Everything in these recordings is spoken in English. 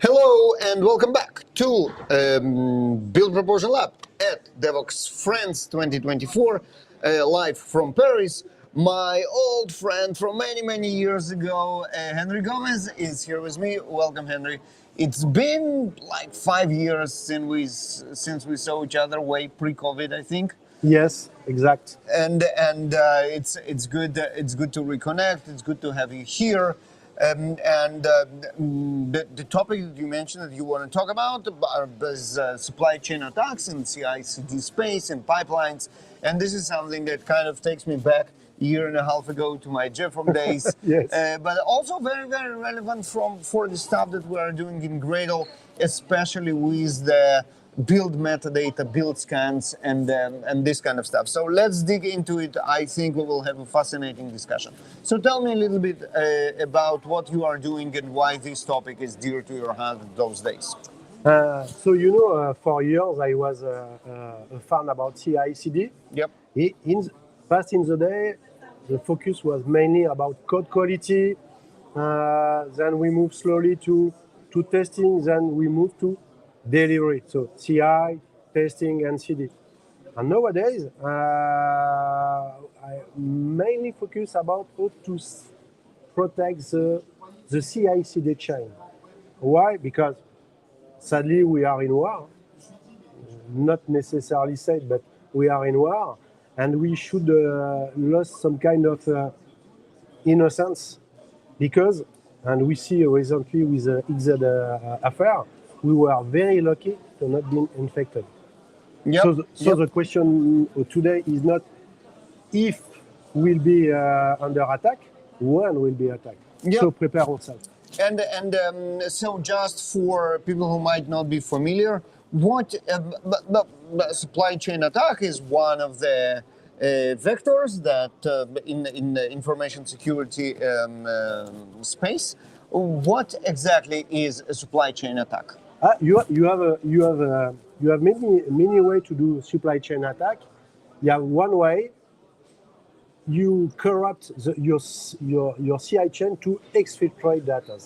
Hello and welcome back to Build Propulsion Lab at Devoxx France 2024, live from Paris. My old friend from many years ago, Henry Gomez, is here with me. Welcome, Henry. It's been like 5 years since we saw each other, way pre-COVID, I think. Yes, exact. And it's good to reconnect. It's good to have you here. The topic that you mentioned that you want to talk about is supply chain attacks in CI/CD space and pipelines, and this is something that kind of takes me back a year and a half ago to my JFrog days. Yes. But also very relevant for the stuff that we are doing in Gradle, especially with the build metadata, build scans, and this kind of stuff. So let's dig into it. I think we will have a fascinating discussion. So tell me a little bit about what you are doing and why this topic is dear to your heart those days. For years I was a fan about CI/CD. Yep. In the day, the focus was mainly about code quality. Then we moved slowly to testing. Then we moved to delivery. So CI, testing, and CD. And nowadays, I mainly focus about how to protect the CI/CD chain. Why? Because sadly we are in war. Not necessarily said, but we are in war, and we should lose some kind of innocence, because, and we see recently with the XZ affair, we were very lucky to not be infected. Yep. So the question today is not if we'll be under attack, when we'll be attacked. Yep. So prepare ourselves. So just for people who might not be familiar, what supply chain attack is one of the vectors that in the information security space. What exactly is a supply chain attack? You have many ways to do supply chain attack. You have one way. You corrupt your CI chain to exfiltrate data.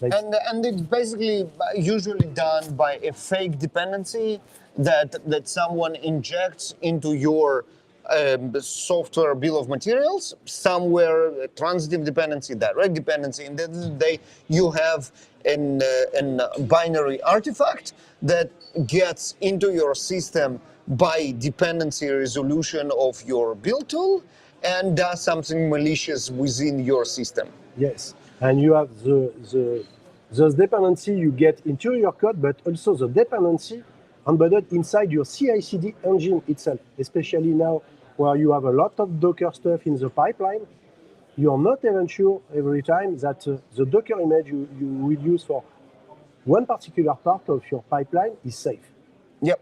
And it's basically usually done by a fake dependency that someone injects into your software bill of materials, somewhere transitive dependency, direct dependency, and at the end of the day you have an binary artifact that gets into your system by dependency resolution of your build tool and does something malicious within your system. Yes, and you have the dependency you get into your code, but also the dependency embedded inside your CI/CD engine itself, especially now where you have a lot of Docker stuff in the pipeline. You're not even sure every time that the Docker image you will use for one particular part of your pipeline is safe. Yep.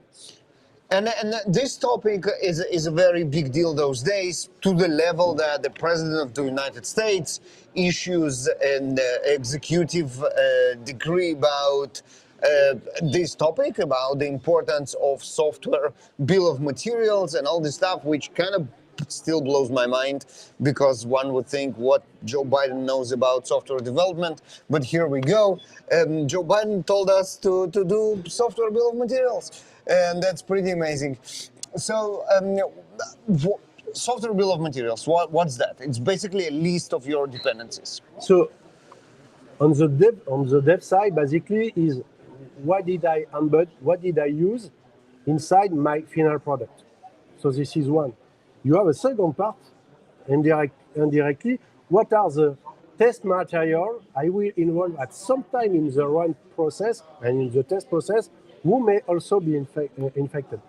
And this topic is a very big deal those days, to the level that the President of the United States issues an executive decree about this topic, about the importance of software bill of materials and all this stuff, which kind of still blows my mind, because one would think what Joe Biden knows about software development. But here we go. Joe Biden told us to do software bill of materials, and that's pretty amazing. So software bill of materials, what's that? It's basically a list of your dependencies. So on the dev side, basically is what did I embed, what did I use inside my final product. So this is one. You have a second part, indirectly, what are the test material I will involve at some time in the run process and in the test process, who may also be infected.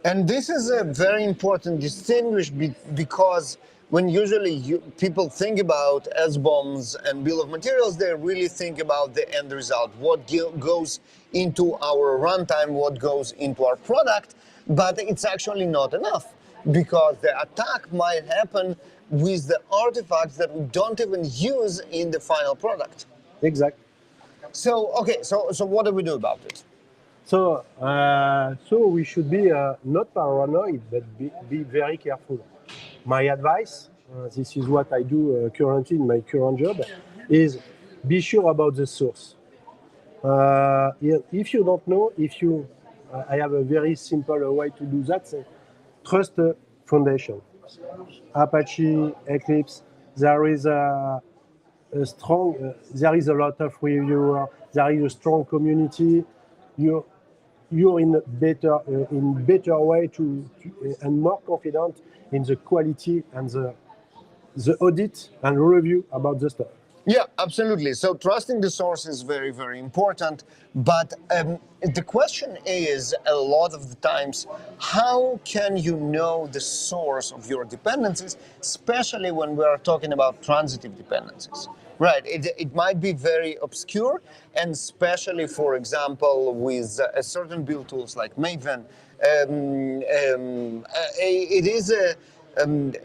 And this is a very important distinction, because when usually people think about SBOMs and bill of materials, they really think about the end result, what goes into our runtime, what goes into our product, but it's actually not enough, because the attack might happen with the artifacts that we don't even use in the final product. Exactly. So, okay, so what do we do about it? So we should be not paranoid, but be very careful. My advice, this is what I do currently in my current job, is be sure about the source. If you don't know, I have a very simple way to do that. Say, trust foundation. Apache, Eclipse. There is a strong. There is a lot of reviewer. There is a strong community. You you're in better way and more confident in the quality and the audit and review about the stuff. Yeah, absolutely. So trusting the source is very, very important. But the question is, a lot of the times, how can you know the source of your dependencies, especially when we are talking about transitive dependencies? Right, it might be very obscure, and especially, for example, with certain build tools like Maven, it is a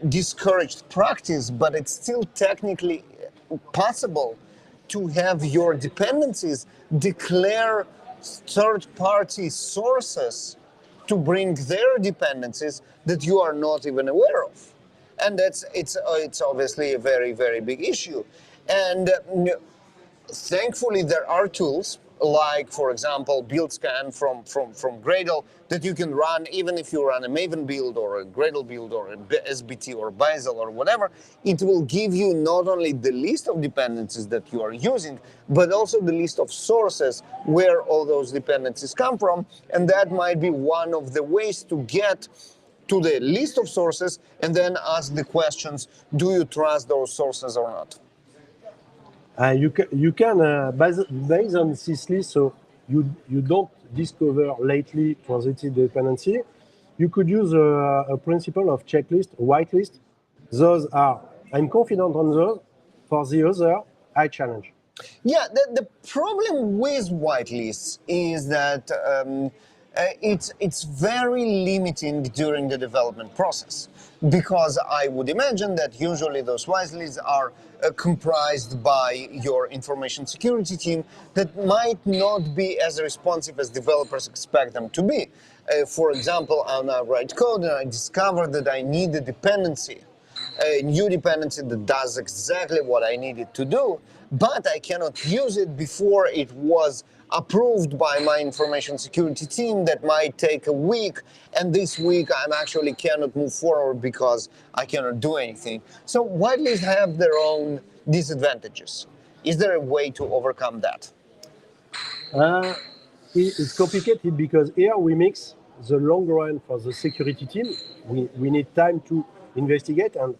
discouraged practice, but it's still technically possible to have your dependencies declare third-party sources to bring their dependencies that you are not even aware of, and it's obviously a very, very big issue. And thankfully, there are tools like, for example, build scan from Gradle that you can run even if you run a Maven build or a Gradle build or a SBT or Bazel or whatever. It will give you not only the list of dependencies that you are using, but also the list of sources where all those dependencies come from. And that might be one of the ways to get to the list of sources and then ask the questions, do you trust those sources or not? You can based on this list, so you don't discover lately transitive dependency. You could use a principle of checklist, whitelist. Those are I'm confident on those. For the other, I challenge. Yeah, the problem with whitelists is that it's very limiting during the development process, because I would imagine that usually those whitelists are comprised by your information security team that might not be as responsive as developers expect them to be. For example, I now write code and I discover that I need a dependency, a new dependency that does exactly what I need it to do, but I cannot use it before it was approved by my information security team. That might take a week, and this week I actually cannot move forward because I cannot do anything. So whitelists have their own disadvantages. Is there a way to overcome that? It's complicated because here we mix the long run for the security team. We need time to investigate, and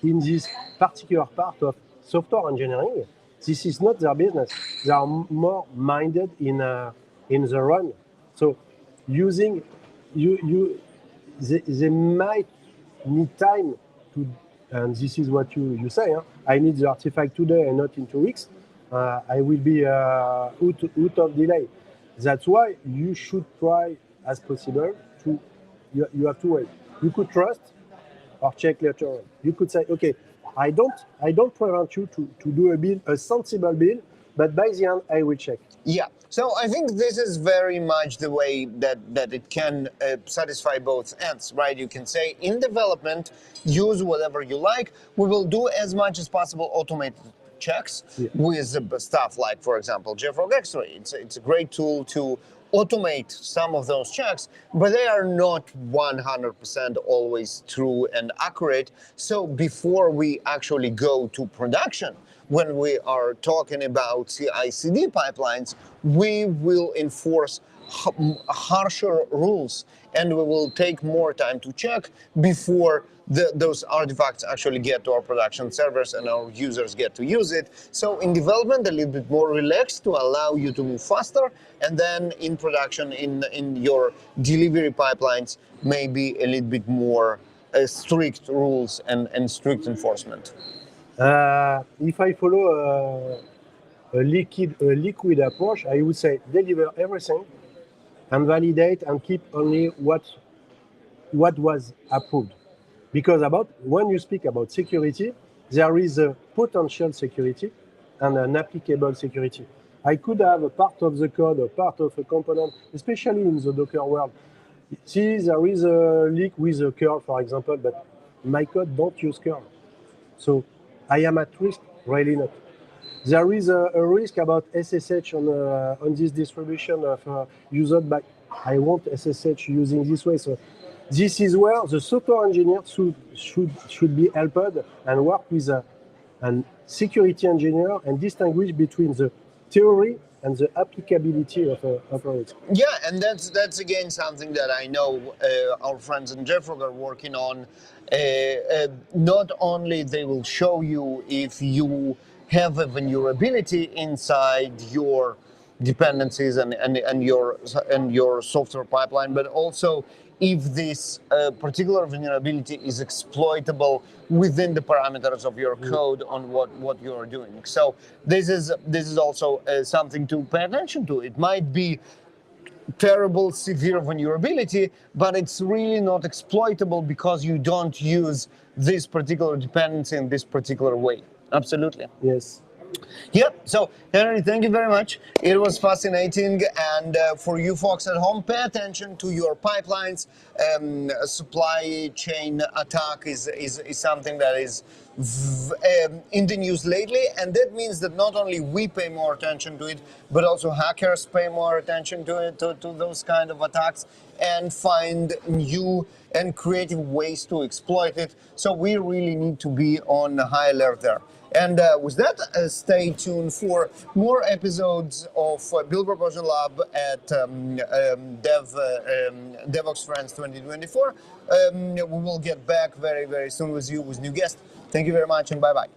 in this particular part of software engineering, this is not their business. They are more minded in the run. So using they might need time to, and this is what you say. Huh? I need the artifact today and not in 2 weeks. I will be out of delay. That's why you should try as possible to. You have to wait. You could trust or check later on. You could say, okay, I don't prevent you to do a sensible build, but by the end I will check. Yeah, so I think this is very much the way that it can satisfy both ends, right? You can say in development, use whatever you like. We will do as much as possible automated checks with stuff like, for example, JFrog X-Ray. It's a great tool to automate some of those checks, but they are not 100% always true and accurate. So before we actually go to production, when we are talking about CI/CD pipelines, we will enforce harsher rules, and we will take more time to check before those artifacts actually get to our production servers and our users get to use it. So in development, a little bit more relaxed to allow you to move faster, and then in production, in your delivery pipelines, maybe a little bit more strict rules and strict enforcement. If I follow a liquid approach, I would say deliver everything and validate and keep only what was approved. Because when you speak about security, there is a potential security and an applicable security. I could have a part of the code, a part of a component, especially in the Docker world. See, there is a leak with a curl, for example, but my code don't use curl. So I am at risk, really not. there is a risk about SSH on this distribution of used by. I want SSH using this way. So this is where the software engineer should be helped and work with a security engineer and distinguish between the theory and the applicability of it. Yeah, and that's again something that I know our friends in JFrog are working on. Not only they will show you if you have a vulnerability inside your dependencies and your software pipeline, but also if this particular vulnerability is exploitable within the parameters of your code on what you're doing. So this is also something to pay attention to. It might be terrible, severe vulnerability, but it's really not exploitable because you don't use this particular dependency in this particular way. Absolutely. Yes. Yep. So, Henry, thank you very much. It was fascinating. And for you folks at home, pay attention to your pipelines. Supply chain attack is something that is in the news lately. And that means that not only we pay more attention to it, but also hackers pay more attention to it, to those kind of attacks, and find new and creative ways to exploit it. So we really need to be on high alert there. And with that, stay tuned for more episodes of Build Propulsion Lab at Devoxx France 2024. We will get back very, very soon with you with new guests. Thank you very much and bye-bye.